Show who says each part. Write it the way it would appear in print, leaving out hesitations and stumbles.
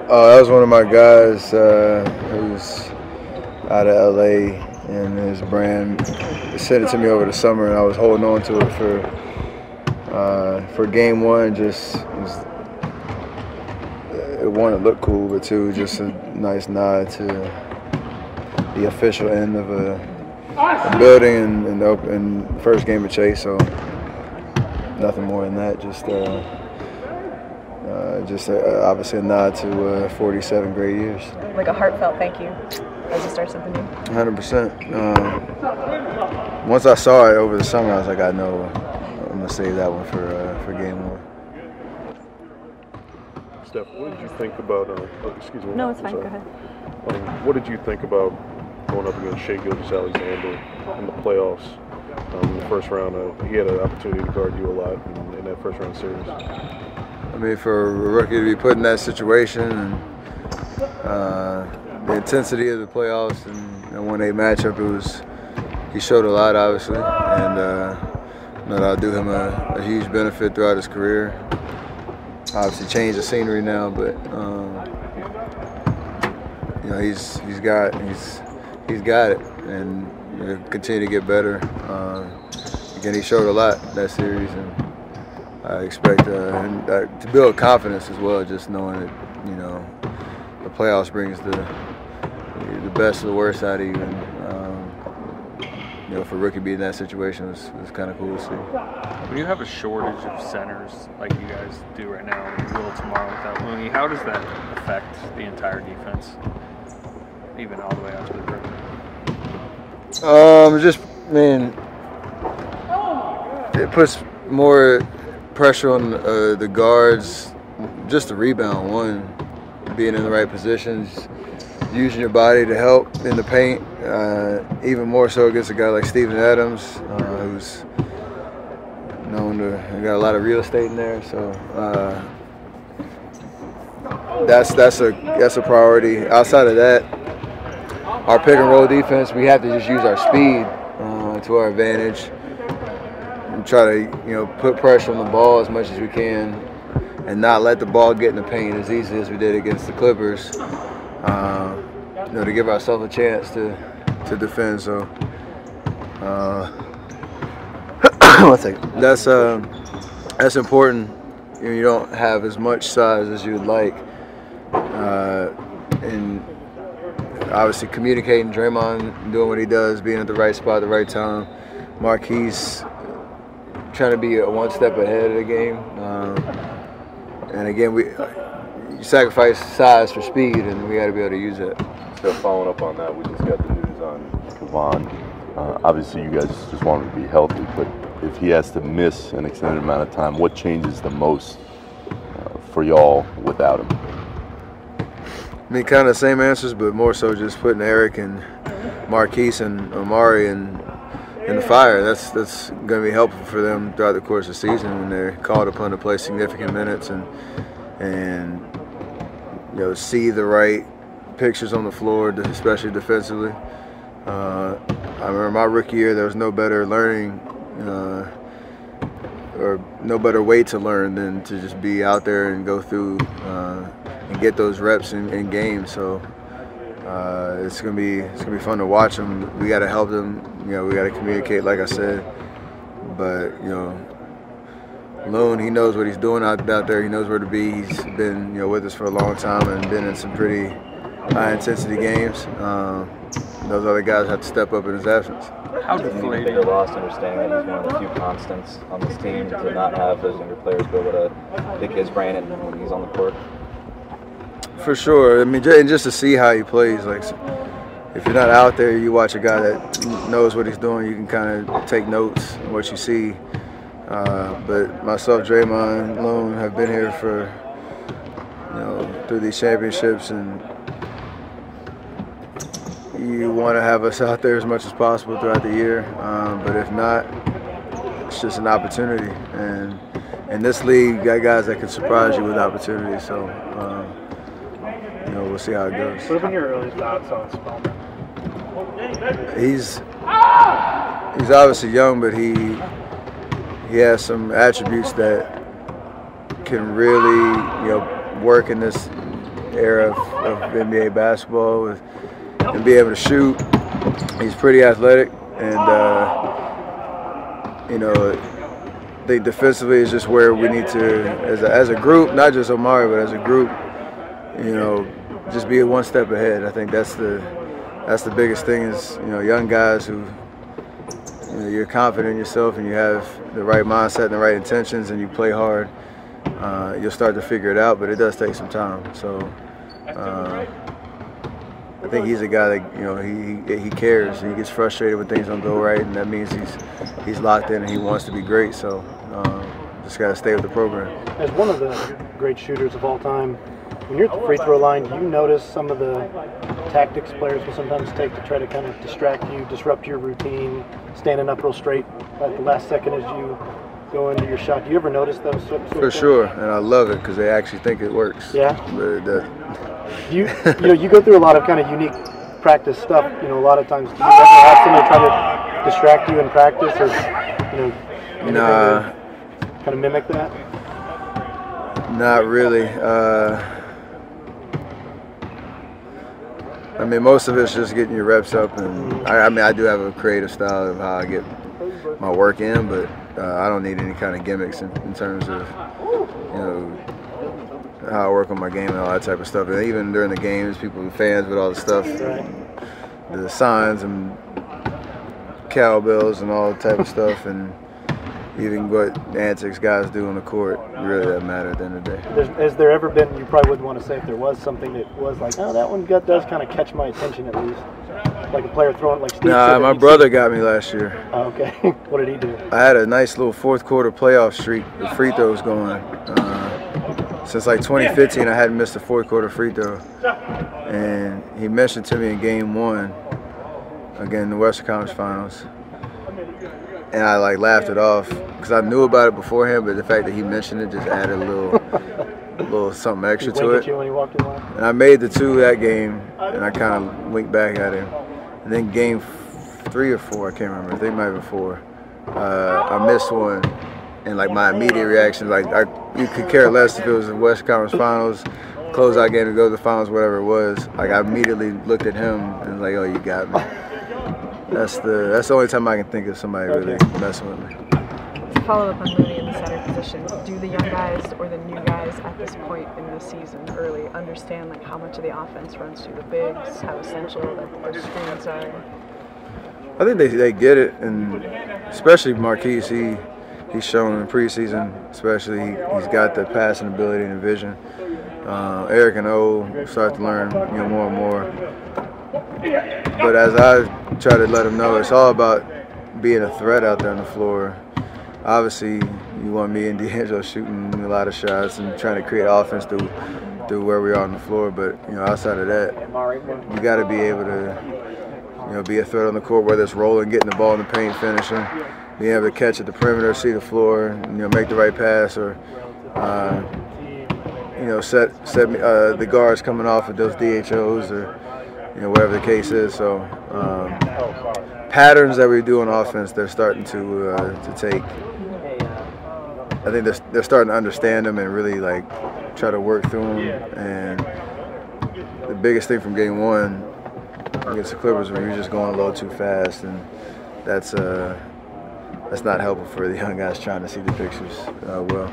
Speaker 1: Oh, that was one of my guys who's out of LA, and his brand sent it to me over the summer, and I was holding on to it for game one. One, it looked cool, but two, just a nice nod to the official end of a building and the first game of Chase. So nothing more than that. Just obviously a nod to 47 great years.
Speaker 2: Like a heartfelt thank you as you start something new.
Speaker 1: 100%. Once I saw it over the summer, I was like, I know I'm gonna save that one for game one.
Speaker 3: Steph, what did you think about? Excuse me.
Speaker 2: No, it's fine. Go ahead.
Speaker 3: What did you think about going up against Shai Gilgeous-Alexander in the playoffs? In the first round, he had an opportunity to guard you a lot in that first round series.
Speaker 1: I mean, for a rookie to be put in that situation, and the intensity of the playoffs and 1-8 matchup, he showed a lot, obviously, and that'll do him a huge benefit throughout his career. Obviously, changed the scenery now, but he's got it, and continue to get better. Again, he showed a lot that series, and I expect to build confidence as well, just knowing that the playoffs brings the best of the worst out of you, and for a rookie being in that situation was kind of cool to see.
Speaker 4: When you have a shortage of centers like you guys do right now, and you will tomorrow without Looney, how does that affect the entire defense, even all the way out to the rim?
Speaker 1: It puts more pressure on the guards, just the rebound, one, being in the right positions, using your body to help in the paint, even more so against a guy like Steven Adams, who's known to got a lot of real estate in there. So that's a priority. Outside of that, our pick and roll defense, we have to just use our speed to our advantage and try to put pressure on the ball as much as we can, and not let the ball get in the paint as easily as we did against the Clippers. To give ourselves a chance to defend. So that's important. You don't have as much size as you'd like, and obviously communicating, Draymond doing what he does, being at the right spot at the right time. Marquise trying to be one step ahead of the game, and again you sacrifice size for speed, and we got to be able to use it.
Speaker 5: So following up on that, we just got the news on Kevon. Obviously, you guys just want him to be healthy, but if he has to miss an extended amount of time, what changes the most for y'all without him?
Speaker 1: I mean, kind of the same answers, but more so just putting Eric and Marquise and Omari in the fire. That's going to be helpful for them throughout the course of the season when they're called upon to play significant minutes and see the right pictures on the floor, especially defensively. I remember my rookie year, there was no better learning or no better way to learn than to just be out there and go through and get those reps in games. So it's gonna be fun to watch them. We got to help them. We got to communicate, like I said. But Loon, he knows what he's doing out there. He knows where to be. He's been with us for a long time and been in some pretty high-intensity games. Those other guys have to step up in his absence.
Speaker 4: How deflated?
Speaker 6: Bigger loss, understanding that he's one of the few constants on this team, to not have those younger players be able to pick his brain and when he's on the court.
Speaker 1: For sure. I mean, and just to see how he plays. Like, if you're not out there, you watch a guy that knows what he's doing. You can kind of take notes on what you see. But myself, Draymond, Loon have been here for through these championships, and you want to have us out there as much as possible throughout the year, but if not, it's just an opportunity. And in this league, you got guys that can surprise you with opportunities. So, we'll see how it goes.
Speaker 7: What have been your early thoughts on Spellman?
Speaker 1: He's obviously young, but he has some attributes that can really, work in this era of NBA basketball and be able to shoot. He's pretty athletic, and you know, I think defensively is just where we need to, as a group, not just Omari, but as a group, you know, just be one step ahead. I think that's the biggest thing is, you know, young guys who, you know, you're confident in yourself and you have the right mindset and the right intentions and you play hard. You'll start to figure it out, but it does take some time. So I think he's a guy that, you know, he cares. He gets frustrated when things don't go right, and that means he's locked in and he wants to be great. So just got to stay with the program.
Speaker 7: As one of the great shooters of all time, when you're at the free throw line, do you notice some of the tactics players will sometimes take to try to kind of distract you, disrupt your routine, standing up real straight at the last second as you go into your shot? Do you ever notice those sort of
Speaker 1: For sure, and I love it because they actually think it works.
Speaker 7: Yeah.
Speaker 1: But
Speaker 7: you know, you go through a lot of kind of unique practice stuff. You know, a lot of times, do you ever have somebody try to distract you in practice, or you know, kind of mimic that?
Speaker 1: Not really. I mean, most of it's just getting your reps up, and I mean, I do have a creative style of how I get my work in, but I don't need any kind of gimmicks in terms of, you know, how I work on my game and all that type of stuff. And even during the games, fans with all the stuff, the signs and cowbells and all that type of stuff, and even what antics guys do on the court, really doesn't matter at the end of the day.
Speaker 7: Has there ever been, you probably wouldn't want to say if there was something that was like, oh, that one does kind of catch my attention at least? Like a player throwing, like Steve said.
Speaker 1: Nah, my brother got me last year.
Speaker 7: Oh, okay. What did he do?
Speaker 1: I had a nice little fourth quarter playoff streak with free throws going. Since like 2015, I hadn't missed a fourth quarter free throw. And he mentioned to me in game 1, again, in the Western Conference Finals. And I like laughed it off because I knew about it beforehand, but the fact that he mentioned it just added a little something extra to it.
Speaker 7: You when he walked in line?
Speaker 1: And I made the 2 that game, and I kind of winked back at him. And then game 3 or 4, I can't remember. I think it might have been 4. I missed one, and like my immediate reaction, like you could care less if it was the Western Conference Finals, closeout game to go to the finals, whatever it was. Like I immediately looked at him and like, oh, you got me. That's the only time I can think of somebody really messing with me.
Speaker 2: To follow up on Looney in the center position, do the young guys or the new guys at this point in the season early understand like how much of the offense runs through the bigs, how essential that those screens are?
Speaker 1: I think they get it, and especially Marquise, he's shown in preseason, especially he's got the passing ability and the vision. Eric and O start to learn, you know, more and more. But as I try to let them know, it's all about being a threat out there on the floor. Obviously, you want me and D'Angelo shooting a lot of shots and trying to create offense through where we are on the floor. But you know, outside of that, you got to be able to, you know, be a threat on the court, whether it's rolling, getting the ball in the paint, finishing, being able to catch at the perimeter, see the floor, and, you know, make the right pass, or you know, set the guards coming off of those DHOs, or you know, whatever the case is. So patterns that we do on offense, they're starting to take. I think they're starting to understand them and really like try to work through them. And the biggest thing from game 1 against the Clippers was we were just going a little too fast, and that's not helpful for the young guys trying to see the pictures well.